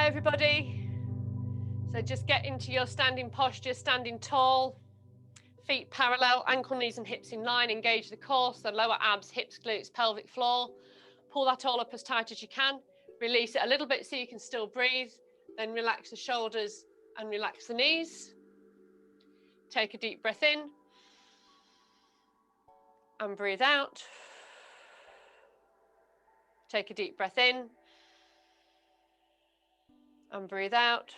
everybody. So just get into your standing posture, standing tall, feet parallel, ankle, knees and hips in line, engage the core, so lower abs, hips, glutes, pelvic floor. Pull that all up as tight as you can. Release it a little bit so you can still breathe. Then relax the shoulders and relax the knees. Take a deep breath in and breathe out. Take a deep breath in and breathe out.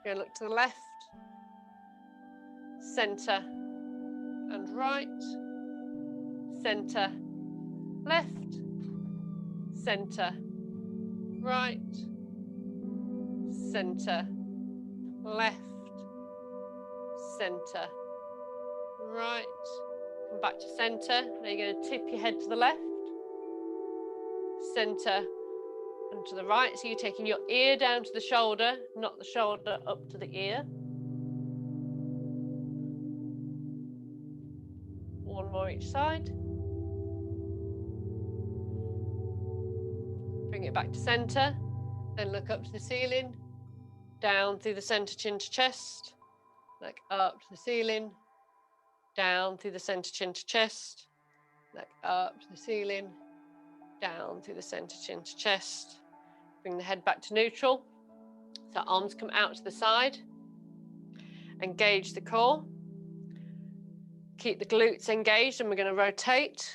You're going to look to the left, centre and right, centre, left, centre, right, centre, left, centre, right. Come back to centre. Now you're going to tip your head to the left, centre and to the right. So you're taking your ear down to the shoulder, not the shoulder up to the ear. One more each side. Bring it back to centre. Then look up to the ceiling, down through the centre, chin to chest. Look up to the ceiling, down through the centre, chin to chest. Look up to the ceiling, down through the centre, chin to chest. Bring the head back to neutral. So arms come out to the side. Engage the core. Keep the glutes engaged, and we're going to rotate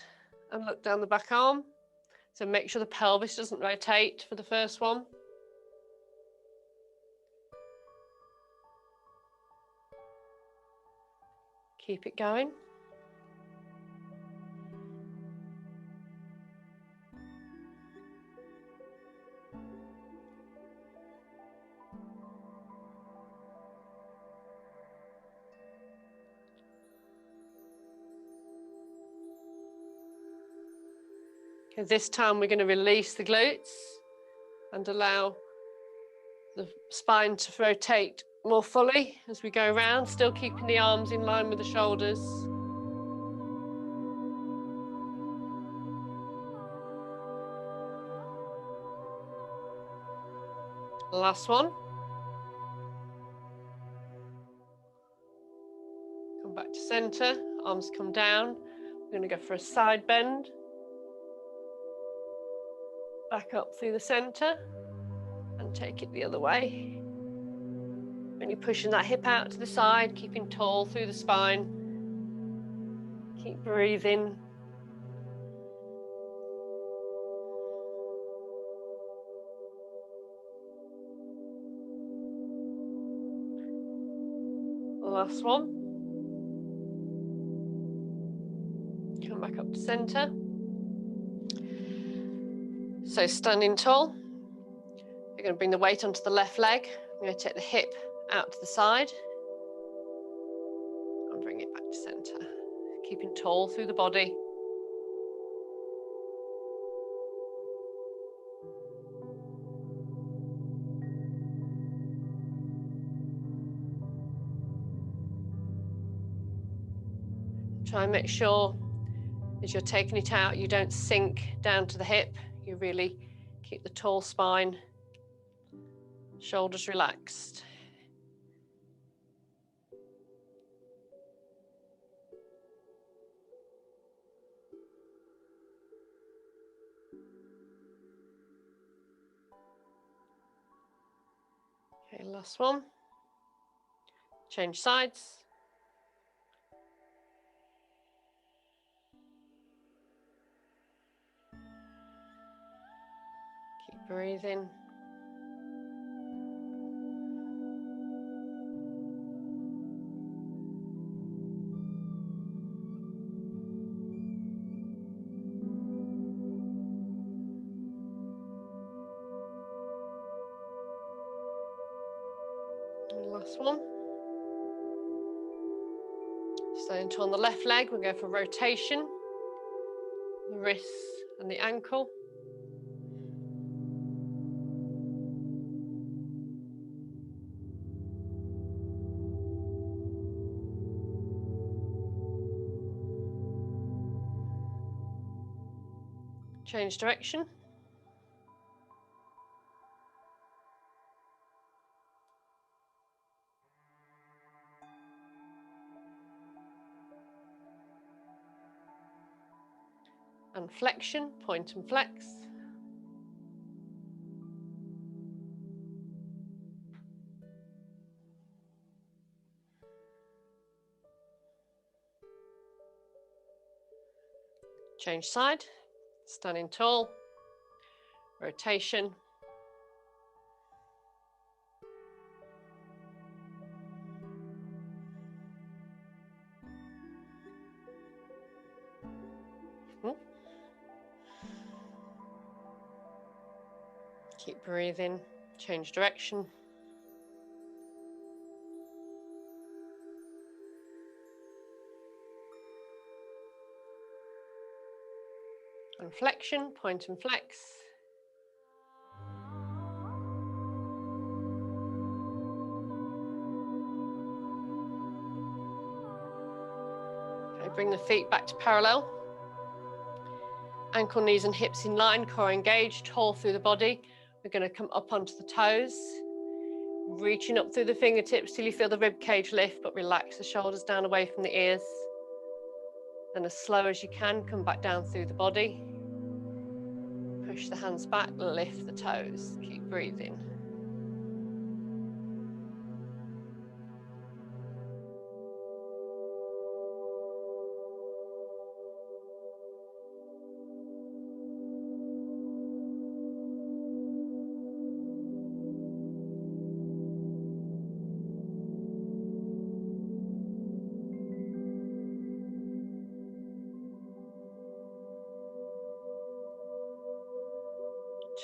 and look down the back arm. So make sure the pelvis doesn't rotate for the first one. Keep it going. Okay, this time we're going to release the glutes and allow the spine to rotate more fully as we go around, still keeping the arms in line with the shoulders. Last one. Come back to centre, arms come down. We're going to go for a side bend. Back up through the centre and take it the other way. When you're pushing that hip out to the side, keeping tall through the spine. Keep breathing. Last one. Come back up to centre. So standing tall, you're going to bring the weight onto the left leg. You're going to take the hip out to the side and bring it back to centre. Keeping tall through the body. Try and make sure as you're taking it out, you don't sink down to the hip. You really keep the tall spine, shoulders relaxed. Okay, last one. Change sides. Keep breathing. Last one. Staying on the left leg, we'll go for rotation, the wrists and the ankle. Change direction. and flexion, point and flex. Change side, standing tall, rotation. Keep breathing, change direction. And flexion, point and flex. Okay, bring the feet back to parallel. Ankle, knees and hips in line, core engaged, tall through the body. We're going to come up onto the toes, reaching up through the fingertips till you feel the rib cage lift, but relax the shoulders down away from the ears. Then as slow as you can, come back down through the body. Push the hands back, lift the toes. Keep breathing.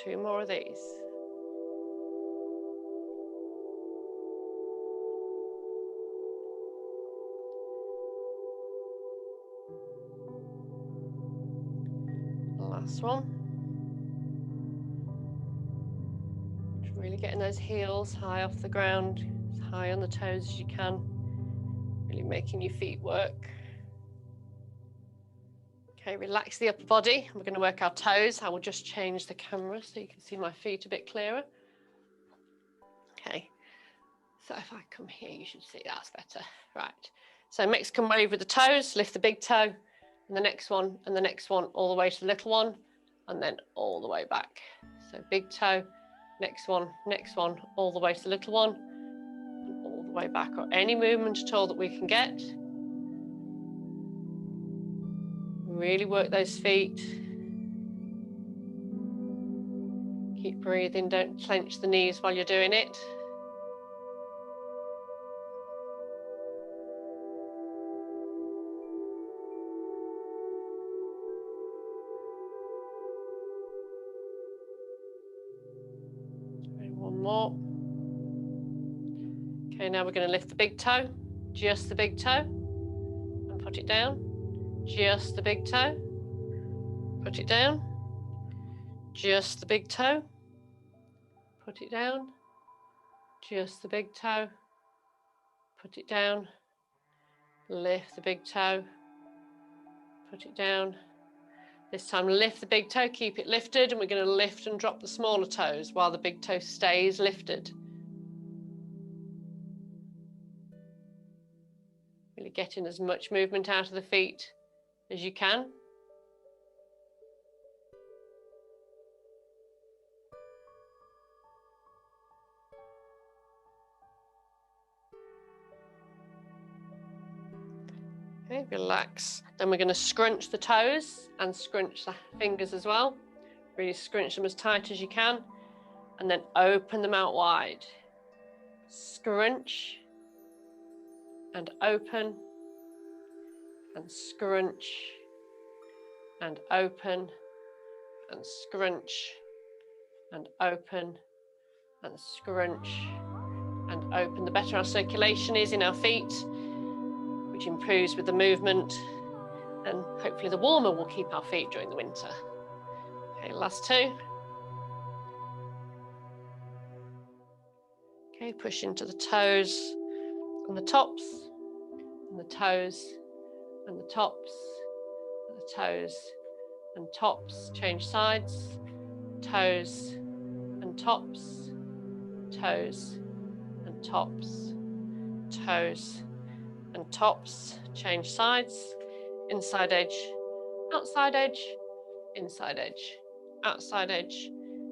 Two more of these. Last one. Just really getting those heels high off the ground, as high on the toes as you can. Really making your feet work. Okay, relax the upper body. We're going to work our toes. I will just change the camera so you can see my feet a bit clearer. Okay, so if I come here, you should see that's better. Right, so Mexican wave with the toes, lift the big toe, and the next one, and the next one, all the way to the little one, and then all the way back. So big toe, next one, all the way to the little one, and all the way back, or any movement at all that we can get. Really work those feet. Keep breathing, don't clench the knees while you're doing it. And one more. Okay, now we're going to lift the big toe, just the big toe, and put it down. Just the big toe, put it down. Just the big toe, put it down. Just the big toe, put it down. Lift the big toe, put it down. This time lift the big toe, keep it lifted, and we're going to lift and drop the smaller toes while the big toe stays lifted. Really getting as much movement out of the feet as you can. Okay, relax. Then we're going to scrunch the toes and scrunch the fingers as well. Really scrunch them as tight as you can, and then open them out wide. Scrunch and open, and scrunch and open, and scrunch and open, and scrunch and open. The better our circulation is in our feet, which improves with the movement, and hopefully the warmer will keep our feet during the winter. Okay, last two. Okay, push into the toes and the tops, and the toes and the tops, and the toes and tops. Change sides. Toes and tops, toes and tops, toes and tops. Change sides. Inside edge, outside edge, inside edge, outside edge,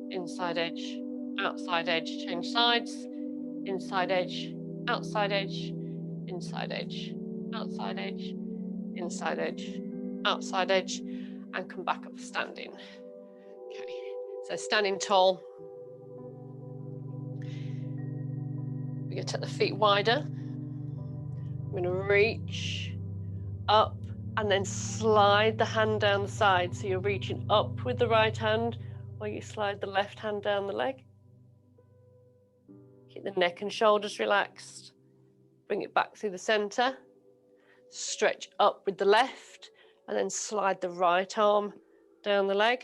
inside edge, outside edge, change sides, inside edge, outside edge, inside edge, outside edge, inside edge, outside edge, and come back up standing. Okay, so standing tall. We're going to take the feet wider. I'm going to reach up and then slide the hand down the side. So you're reaching up with the right hand while you slide the left hand down the leg. Keep the neck and shoulders relaxed. Bring it back through the center. Stretch up with the left and then slide the right arm down the leg.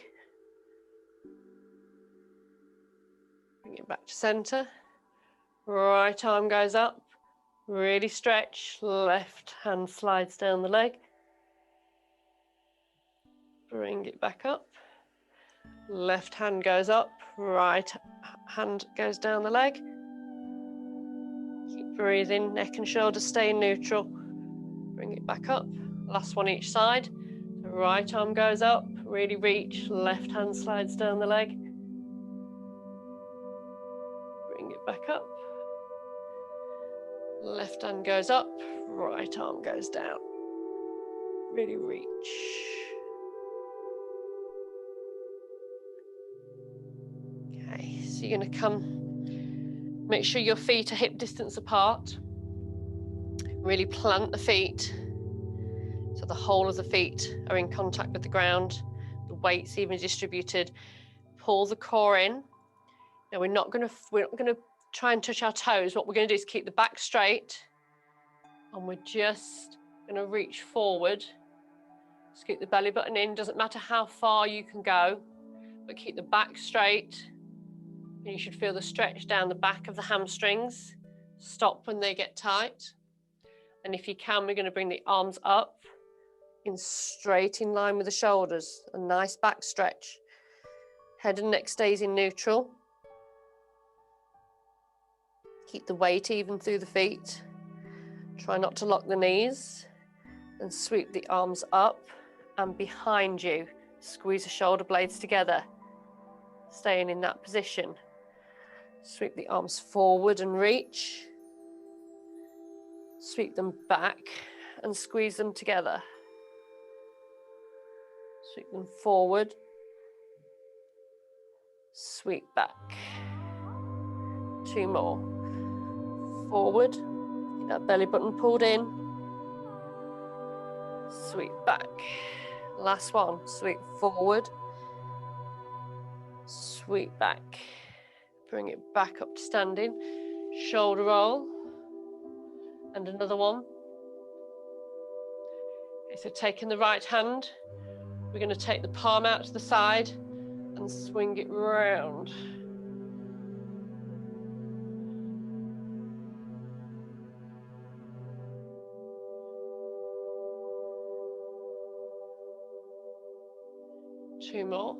Bring it back to center. Right arm goes up. Really stretch. Left hand slides down the leg. Bring it back up. Left hand goes up. Right hand goes down the leg. Keep breathing. Neck and shoulders stay neutral. Bring it back up. Last one each side. The right arm goes up. Really reach. Left hand slides down the leg. Bring it back up. Left hand goes up. Right arm goes down. Really reach. Okay, so you're going to come, make sure your feet are hip distance apart. Really plant the feet so the whole of the feet are in contact with the ground. The weight's even distributed. Pull the core in. Now we're not going to try and touch our toes. What we're going to do is keep the back straight, and we're just going to reach forward. Scoop the belly button in. Doesn't matter how far you can go, but keep the back straight. And you should feel the stretch down the back of the hamstrings. Stop when they get tight. And if you can, we're going to bring the arms up in straight in line with the shoulders. A nice back stretch. Head and neck stays in neutral. Keep the weight even through the feet. Try not to lock the knees. And sweep the arms up and behind you. Squeeze the shoulder blades together. Staying in that position. Sweep the arms forward and reach. Sweep them back and squeeze them together. Sweep them forward. Sweep back. 2 more. Forward. Keep that belly button pulled in. Sweep back. Last one. Sweep forward. Sweep back. Bring it back up to standing. Shoulder roll. And another one. Okay, so taking the right hand, we're going to take the palm out to the side and swing it round. Two more.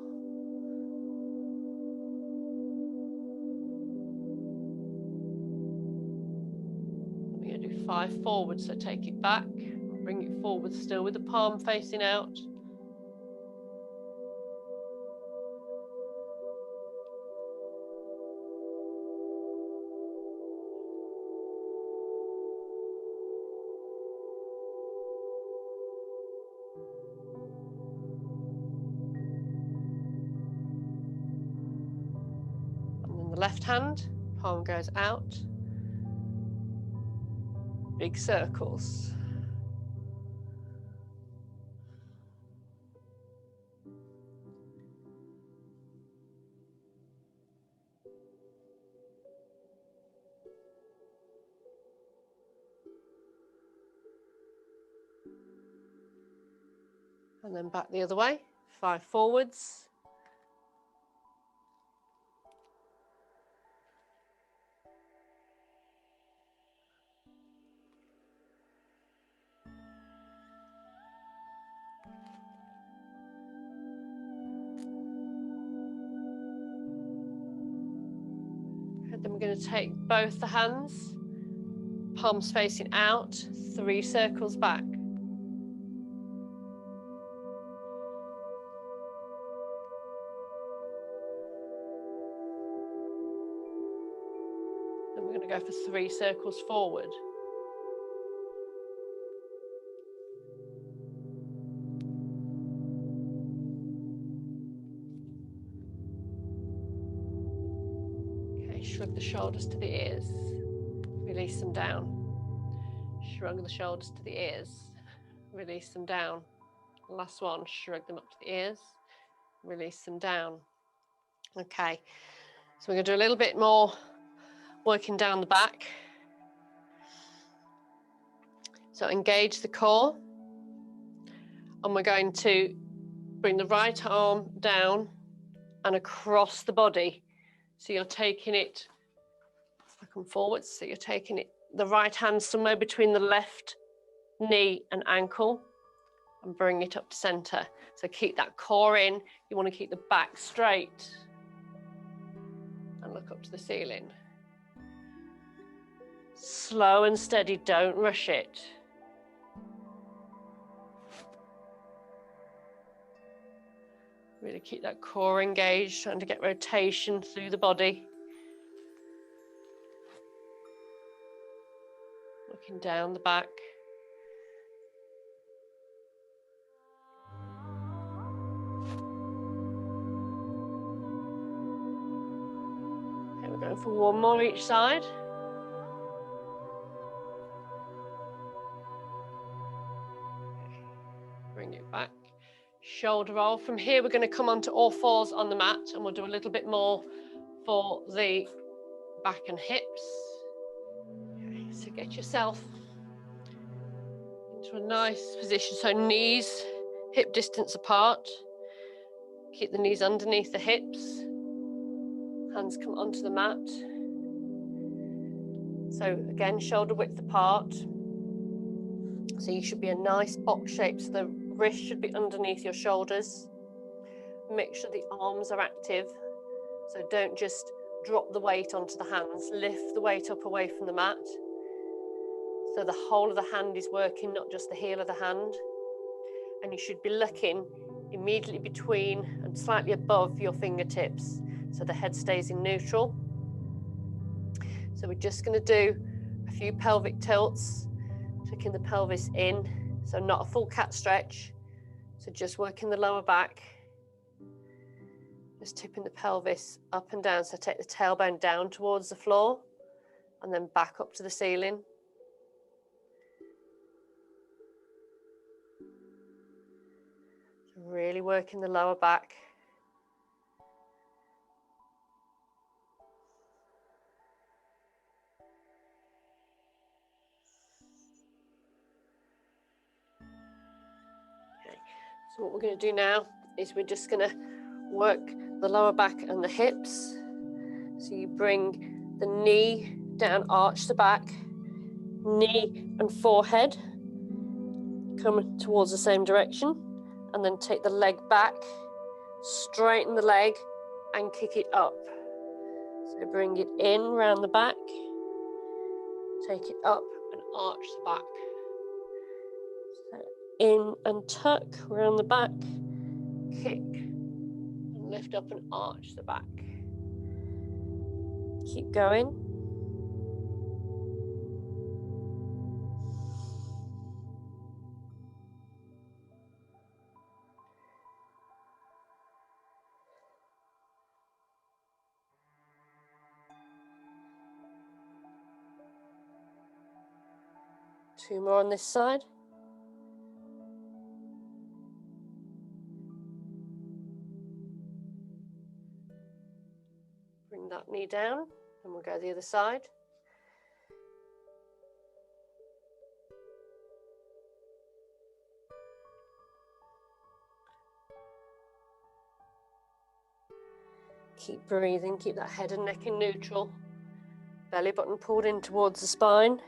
We're going to do 5 forward, so take it back, and bring it forward still with the palm facing out. Left hand, palm goes out, big circles. And then back the other way, 5 forwards. Then we're going to take both the hands, palms facing out, 3 circles back. for 3 circles forward. Okay, shrug the shoulders to the ears. Release them down. Shrug the shoulders to the ears. Release them down. Last one, shrug them up to the ears. Release them down. Okay, so we're going to do a little bit more working down the back. So engage the core. And we're going to bring the right arm down and across the body. So you're taking it back and forwards. So you're taking it, the right hand somewhere between the left knee and ankle, and bring it up to center. So keep that core in. You want to keep the back straight and look up to the ceiling. Slow and steady, don't rush it. Really keep that core engaged, trying to get rotation through the body. Looking down the back. Okay, we're going for one more each side. Okay. Bring it back. Shoulder roll. From here, we're going to come onto all fours on the mat, and we'll do a little bit more for the back and hips. Okay, so get yourself into a nice position. So knees hip distance apart. Keep the knees underneath the hips. Hands come onto the mat. So again, shoulder width apart. So you should be a nice box shape. So the wrist should be underneath your shoulders. Make sure the arms are active. So don't just drop the weight onto the hands. Lift the weight up away from the mat. So the whole of the hand is working, not just the heel of the hand. And you should be looking immediately between and slightly above your fingertips. So the head stays in neutral. So we're just going to do a few pelvic tilts, tucking the pelvis in. So not a full cat stretch. So just working the lower back. Just tipping the pelvis up and down. So take the tailbone down towards the floor and then back up to the ceiling. So really working the lower back. Okay. So what we're going to do now is we're just going to work the lower back and the hips. So you bring the knee down, arch the back, knee and forehead come towards the same direction, and then take the leg back, straighten the leg and kick it up. So bring it in round the back, take it up and arch the back. So in and tuck round the back, kick and lift up and arch the back. Keep going. Two more on this side. Bring that knee down and we'll go the other side. Keep breathing, keep that head and neck in neutral. Belly button pulled in towards the spine.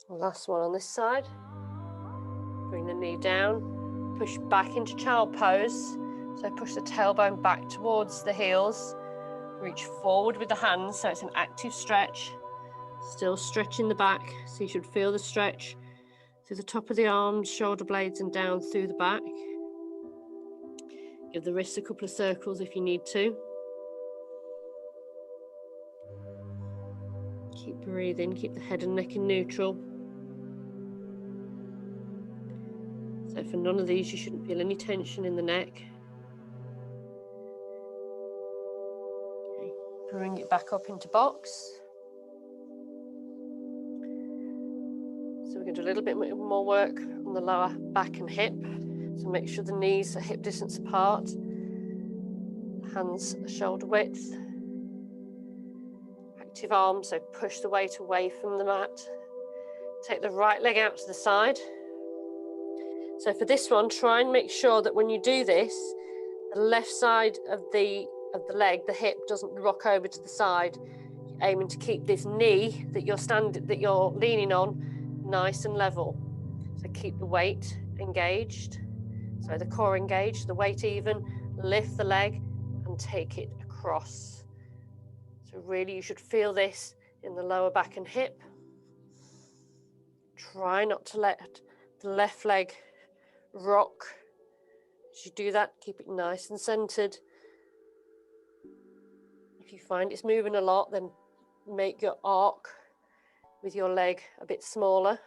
Last one on this side. Bring the knee down, push back into child pose, So push the tailbone back towards the heels. Reach forward with the hands, so it's an active stretch. Still stretching the back, so you should feel the stretch through the top of the arms, shoulder blades, and down through the back. Give the wrists a couple of circles if you need to. Keep breathing, keep the head and neck in neutral. So for none of these, you shouldn't feel any tension in the neck. Okay. Bring it back up into box. So we're going to do a little bit more work on the lower back and hip. So make sure the knees are hip distance apart. Hands shoulder width. Active arms, so push the weight away from the mat. Take the right leg out to the side. So for this one, try and make sure that when you do this, the left side of the leg, the hip, doesn't rock over to the side. You're aiming to keep this knee that you're leaning on nice and level. So keep the weight engaged. So the core engaged, the weight even. Lift the leg and take it across. So really, you should feel this in the lower back and hip. Try not to let the left leg rock. As you do that, keep it nice and centered. If you find it's moving a lot, then make your arc with your leg a bit smaller.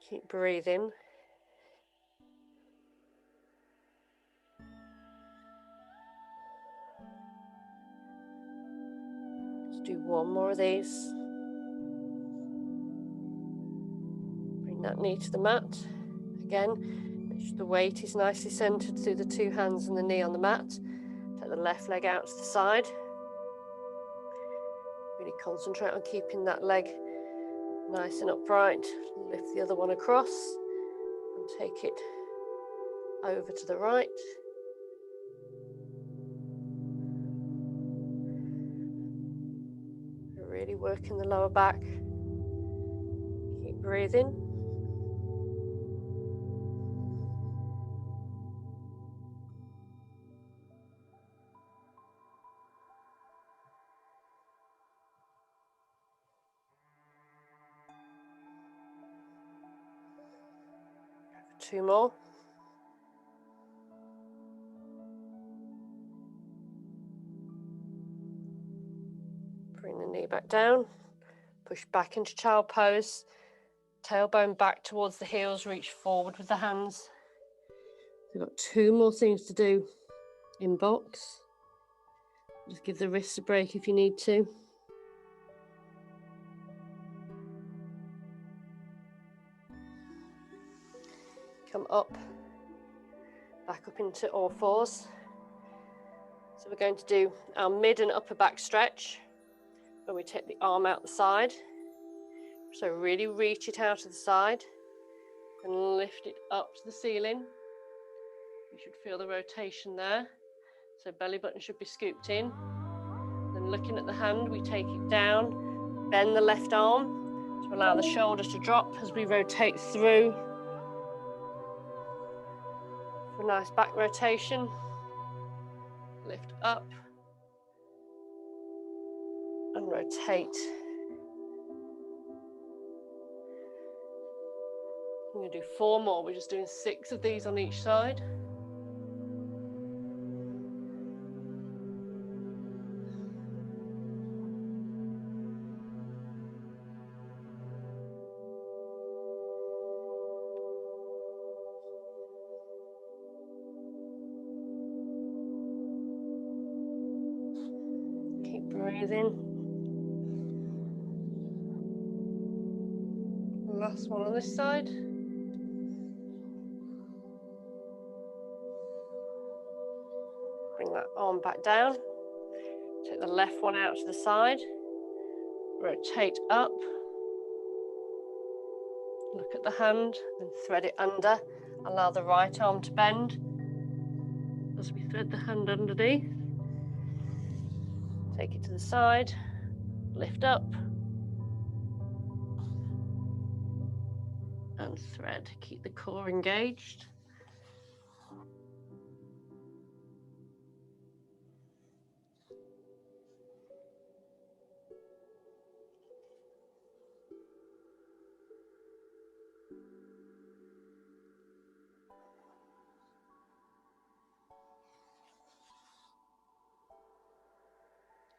Keep breathing. Let's do one more of these. Bring that knee to the mat. Again, make sure the weight is nicely centered through the two hands and the knee on the mat. Take the left leg out to the side. Really concentrate on keeping that leg nice and upright. Lift the other one across and take it over to the right. Really working the lower back. Keep breathing. Two more. Bring the knee back down. Push back into child pose. Tailbone back towards the heels. Reach forward with the hands. We've got two more things to do in box. Just give the wrists a break if you need to. Come up, back up into all fours. So we're going to do our mid and upper back stretch, where we take the arm out the side. So really reach it out to the side and lift it up to the ceiling. You should feel the rotation there. So belly button should be scooped in. Then looking at the hand, we take it down, bend the left arm to allow the shoulders to drop as we rotate through. For a nice back rotation. Lift up and rotate. I'm going to do 4 more. We're just doing 6 of these on each side. Keep breathing. Last one on this side. Bring that arm back down. Take the left one out to the side. Rotate up. Look at the hand and thread it under. Allow the right arm to bend as we thread the hand underneath. Take it to the side. Lift up. And thread. Keep the core engaged.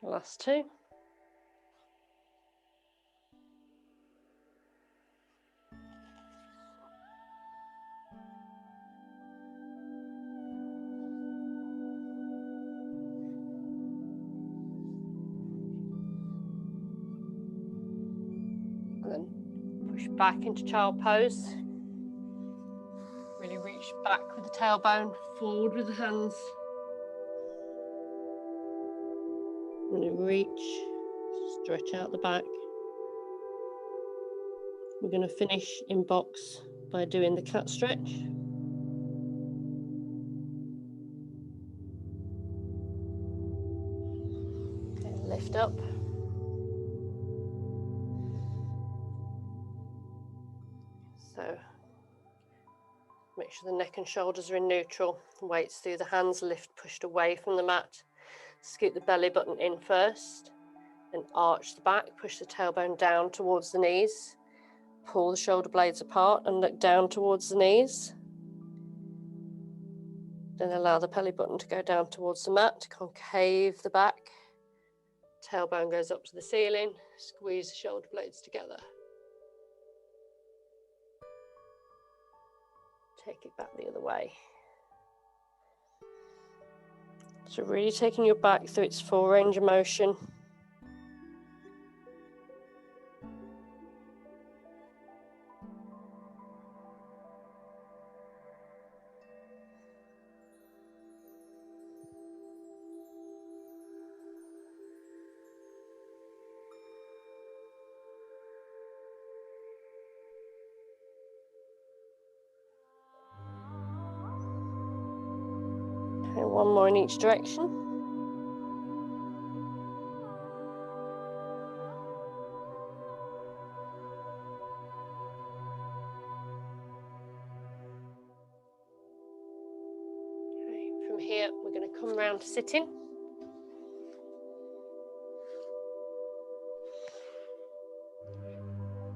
Last two. And then push back into child pose. Really reach back with the tailbone, forward with the hands. Really reach, stretch out the back. We're going to finish in box by doing the cat stretch. Okay, lift up. So make sure the neck and shoulders are in neutral. Weights through the hands, lift pushed away from the mat. Scoot the belly button in first, then arch the back, push the tailbone down towards the knees. Pull the shoulder blades apart and look down towards the knees. Then allow the belly button to go down towards the mat, concave the back. Tailbone goes up to the ceiling, squeeze the shoulder blades together. Take it back the other way. So really taking your back through its full range of motion. Okay, one more in each direction. From here, we're going to come round to sitting.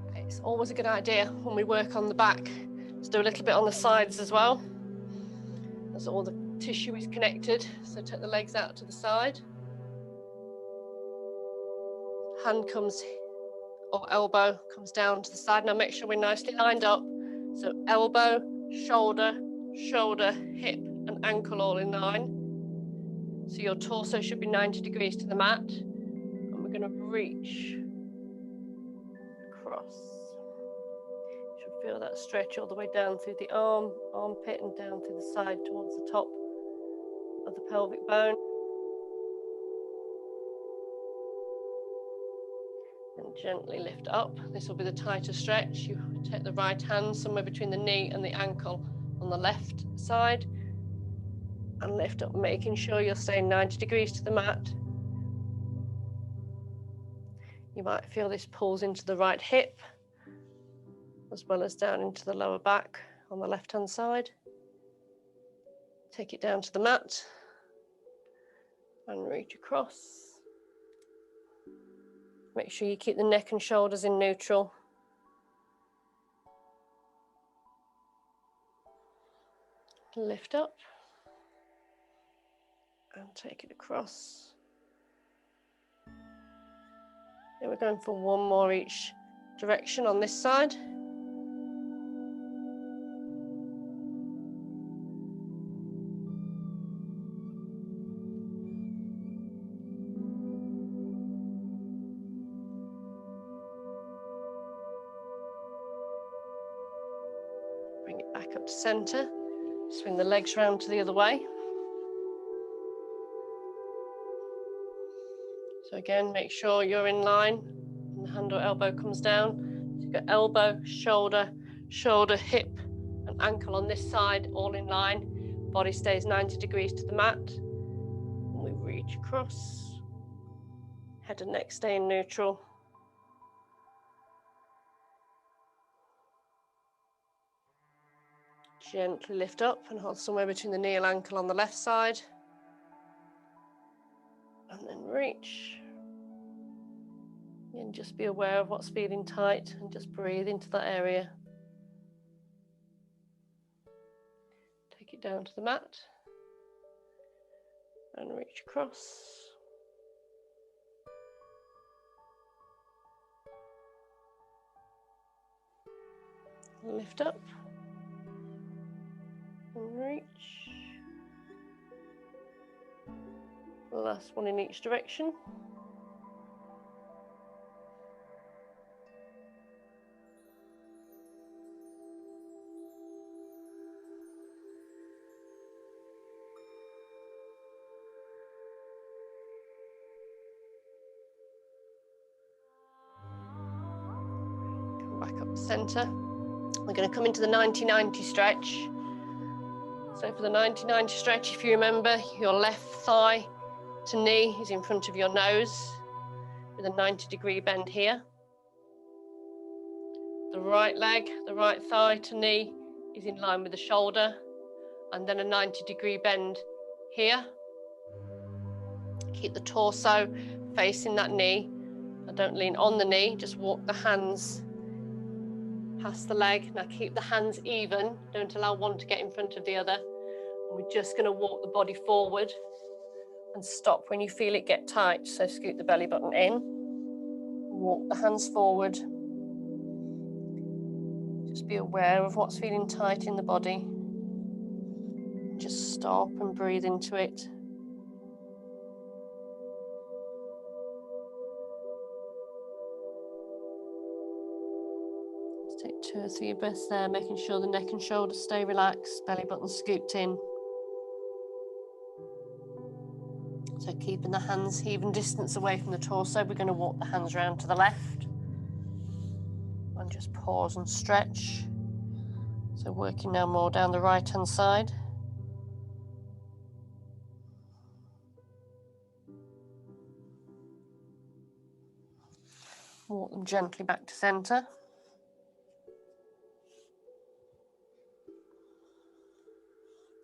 Okay, it's always a good idea when we work on the back to do a little bit on the sides as well, as all the tissue is connected. So take the legs out to the side. Hand comes, or elbow comes down to the side. Now make sure we're nicely lined up. So elbow, shoulder, shoulder, hip, and ankle all in line. So your torso should be 90 degrees to the mat. And we're going to reach across. You should feel that stretch all the way down through the armpit and down through the side towards the top of the pelvic bone. And gently lift up. This will be the tighter stretch. You take the right hand somewhere between the knee and the ankle on the left side. And lift up, making sure you're staying 90 degrees to the mat. You might feel this pulls into the right hip, as well as down into the lower back on the left-hand side. Take it down to the mat and reach across. Make sure you keep the neck and shoulders in neutral. Lift up and take it across. Then we're going for one more each direction on this side. Bring it back up to center. Swing the legs round to the other way. So again, make sure you're in line and the hand or elbow comes down. So you've got elbow, shoulder, shoulder, hip and ankle on this side, all in line. Body stays 90 degrees to the mat. And we reach across. Head and neck stay in neutral. Gently lift up and hold somewhere between the knee and ankle on the left side. And then reach. And just be aware of what's feeling tight and just breathe into that area. Take it down to the mat and reach across. Lift up and reach. Last one in each direction. Come back up the centre. We're going to come into the 90-90 stretch. So for the 90-90 stretch, if you remember, your left thigh to knee is in front of your nose with a 90-degree bend here. The right leg, the right thigh to knee is in line with the shoulder, and then a 90-degree bend here. Keep the torso facing that knee. And don't lean on the knee, just walk the hands past the leg. Now keep the hands even, don't allow one to get in front of the other. And we're just going to walk the body forward and stop when you feel it get tight. So scoot the belly button in, walk the hands forward. Just be aware of what's feeling tight in the body. Just stop and breathe into it. Let's take 2 or 3 breaths there, making sure the neck and shoulders stay relaxed, belly button scooped in. So keeping the hands even distance away from the torso, we're going to walk the hands around to the left. And just pause and stretch. So working now more down the right hand side. Walk them gently back to centre.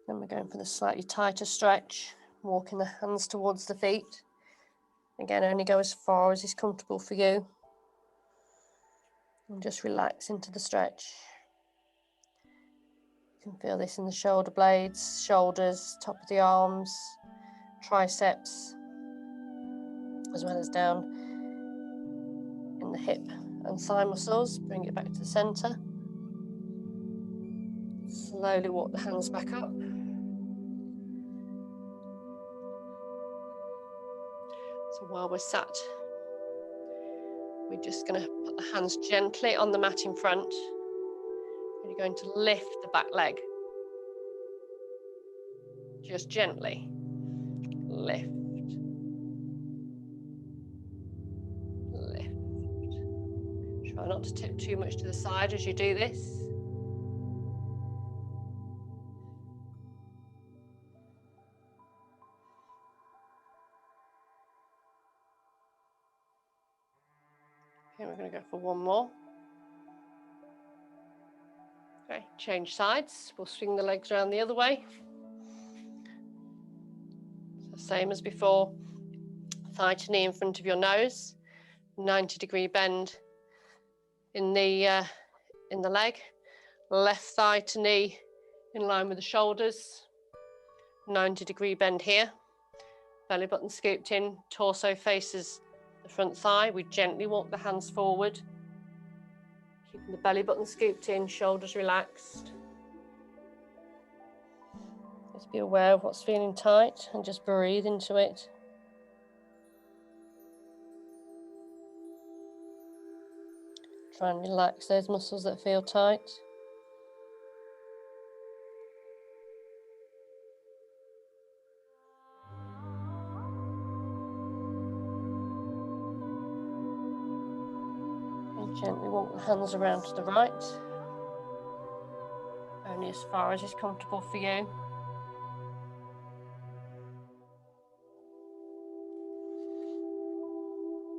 Then we're going for the slightly tighter stretch, walking the hands towards the feet. Again, only go as far as is comfortable for you. And just relax into the stretch. You can feel this in the shoulder blades, shoulders, top of the arms, triceps, as well as down in the hip and thigh muscles. Bring it back to the centre. Slowly walk the hands back up. So while we're sat, we're just going to put the hands gently on the mat in front. And you're going to lift the back leg. Just gently. Lift. Lift. Try not to tip too much to the side as you do this. Okay, we're going to go for one more. Okay, change sides. We'll swing the legs around the other way. So same as before. Thigh to knee in front of your nose. 90-degree bend in the leg. Left thigh to knee in line with the shoulders. 90-degree bend here. Belly button scooped in. Torso faces the front thigh. We gently walk the hands forward. Keeping the belly button scooped in, shoulders relaxed. Just be aware of what's feeling tight and just breathe into it. Try and relax those muscles that feel tight. And gently walk the hands around to the right. Only as far as is comfortable for you.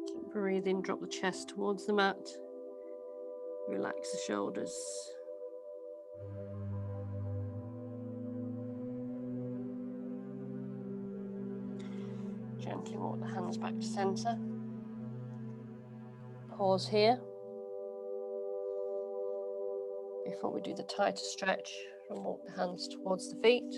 Keep breathing, drop the chest towards the mat. Relax the shoulders. Gently walk the hands back to centre. Pause here. Before we do the tighter stretch, and walk the hands towards the feet.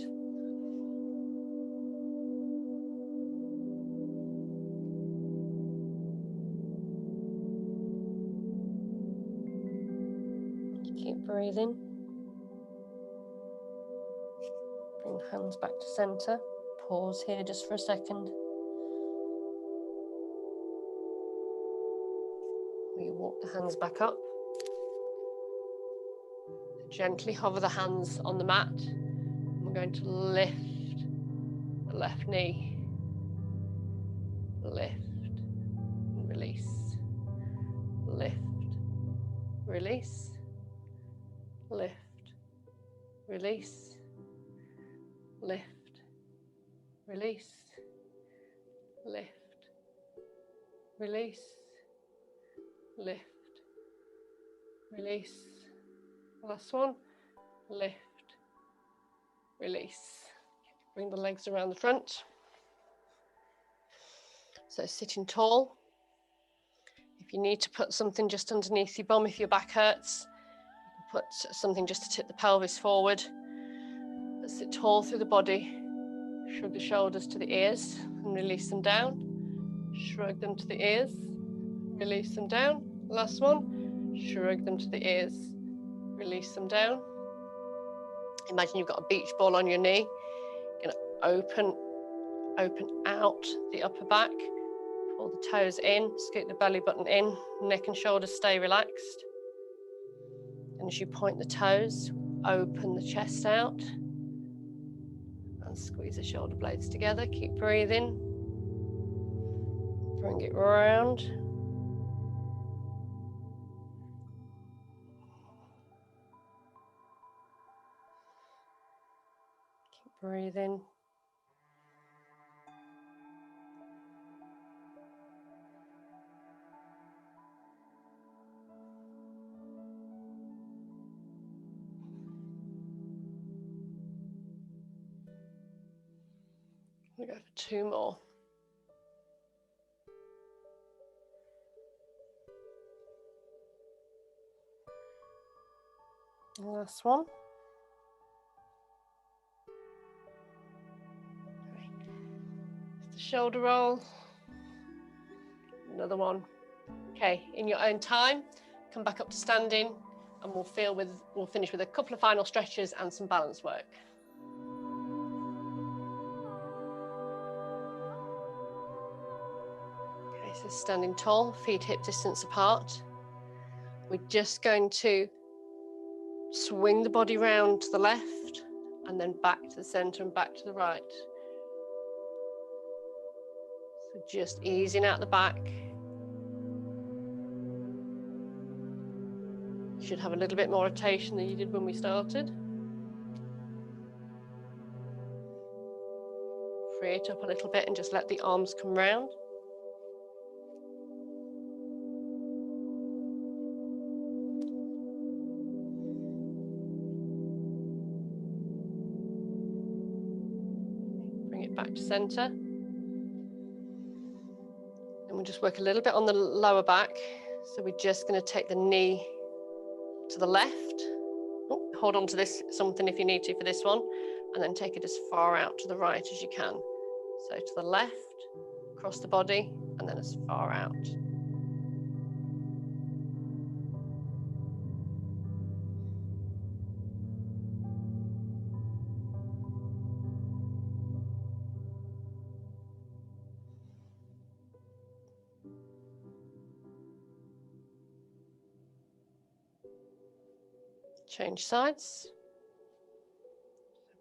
Keep Keep breathing. Bring the hands back to center. Pause here just for a second. We walk the hands back up. Gently hover the hands on the mat. We're going to lift the left knee. Lift and release. Lift, release. Lift, release. Lift, release. Lift, release. Lift, release. Last one. Lift, release. Bring the legs around the front. So sitting tall. If you need to put something just underneath your bum, if your back hurts, you can put something just to tip the pelvis forward. But sit tall through the body. Shrug the shoulders to the ears and release them down. Shrug them to the ears, release them down. Last one. Shrug them to the ears, release them down. Imagine you've got a beach ball on your knee. You're going to open out the upper back. Pull the toes in, scoot the belly button in, neck and shoulders stay relaxed. And as you point the toes, open the chest out and squeeze the shoulder blades together. Keep breathing. Bring it round. Keep breathing. We'll go for 2 more. And last one. Just a shoulder roll. Another one. Okay, in your own time, come back up to standing, and we'll finish with a couple of final stretches and some balance work. Okay, so standing tall, feet hip distance apart. We're just going to swing the body round to the left and then back to the center and back to the right. So just easing out the back. You should have a little bit more rotation than you did when we started. Free it up a little bit and just let the arms come round. Bring it back to center. And we'll just work a little bit on the lower back. So we're just going to take the knee to the left. Oh, hold on to this something if you need to for this one, and then take it as far out to the right as you can. So to the left, across the body, and then as far out. Change sides.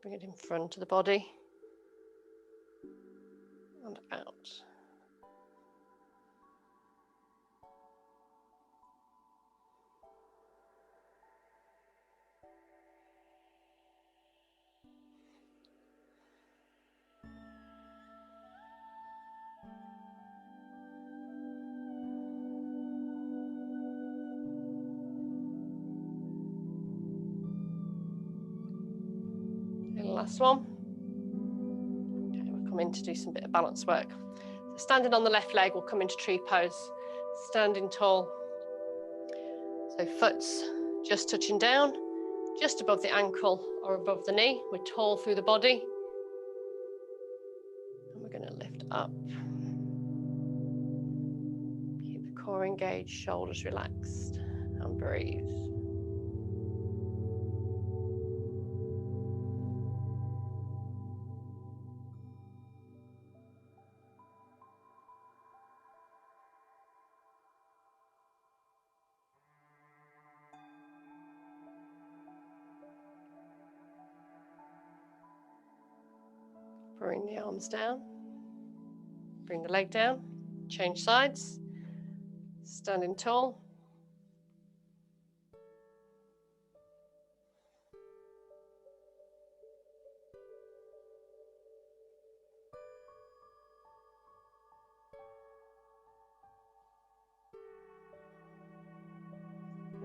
Bring it in front of the body and out. Last one. Okay, we'll come in to do some bit of balance work. So standing on the left leg, we'll come into tree pose. Standing tall. So foot's just touching down, just above the ankle or above the knee. We're tall through the body. And we're going to lift up. Keep the core engaged, shoulders relaxed, and breathe. Bring the arms down. Bring the leg down. Change sides. Standing tall.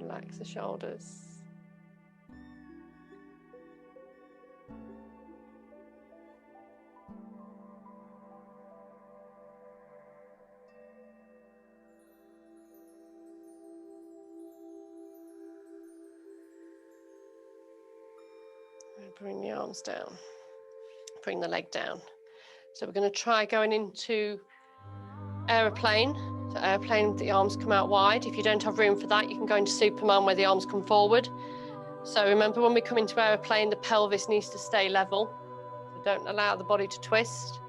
Relax the shoulders. And bring the arms down. Bring the leg down. So we're going to try going into aeroplane. So airplane with the arms come out wide. If you don't have room for that, you can go into Superman where the arms come forward. So remember, when we come into aeroplane, the pelvis needs to stay level. So don't allow the body to twist.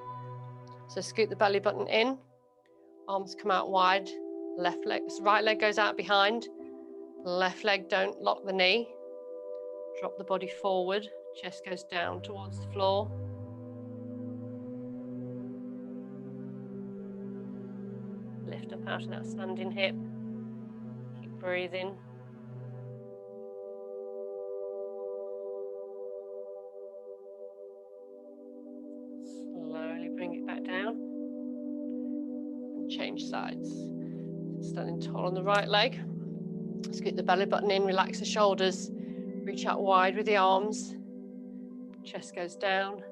So scoot the belly button in. Arms come out wide. Left leg, right leg goes out behind. Left leg, don't lock the knee. Drop the body forward. Chest goes down towards the floor. Lift up out of that standing hip. Keep breathing. Slowly bring it back down. And change sides. Standing tall on the right leg. Scoot the belly button in, relax the shoulders. Reach out wide with the arms. Chest goes down.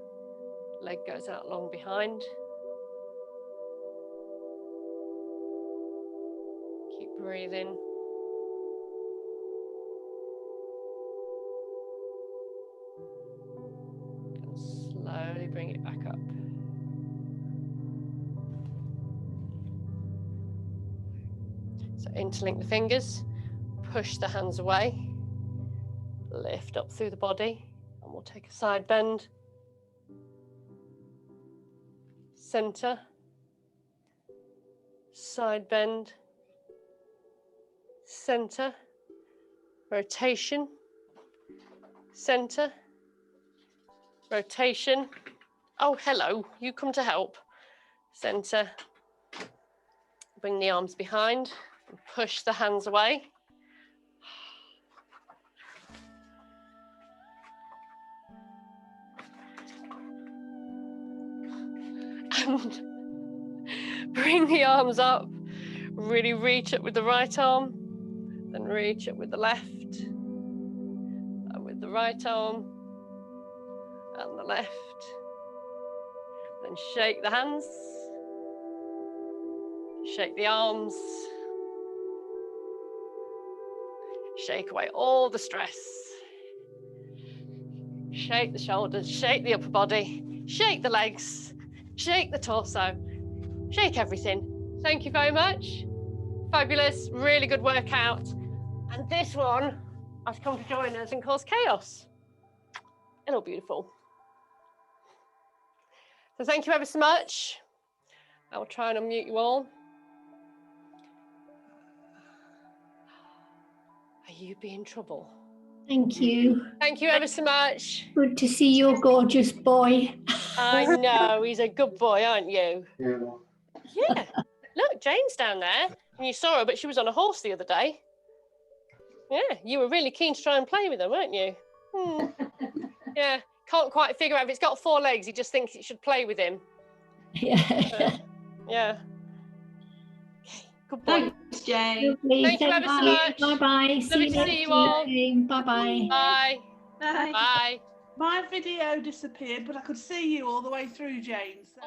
Leg goes out long behind. Keep breathing. And slowly bring it back up. So interlink the fingers, push the hands away, lift up through the body, and we'll take a side bend. Center, side bend, center, rotation, center, rotation. Oh, hello, you come to help. Center, bring the arms behind, and push the hands away. And bring the arms up, really reach up with the right arm, then reach up with the left, and with the right arm, and the left. Then shake the hands, shake the arms, shake away all the stress. Shake the shoulders, shake the upper body, shake the legs, shake the torso, shake everything. Thank you very much. Fabulous, really good workout. And this one has come to join us and cause chaos. It'll be beautiful. So thank you ever so much. I will try and unmute you all. Are you being trouble? Thank you. Thank you ever so much. Good to see your gorgeous boy. I know, he's a good boy, aren't you? Yeah. Look, Jane's down there. And you saw her, but she was on a horse the other day. Yeah, you were really keen to try and play with her, weren't you? Yeah, can't quite figure out if it's got 4 legs, he just thinks it should play with him. Yeah. Yeah. Good boy. Thanks, Jane. Thank you ever so much. Bye-bye. Lovely to see you all. Bye-bye. Bye. Bye. Bye. My video disappeared, but I could see you all the way through, Jane. So.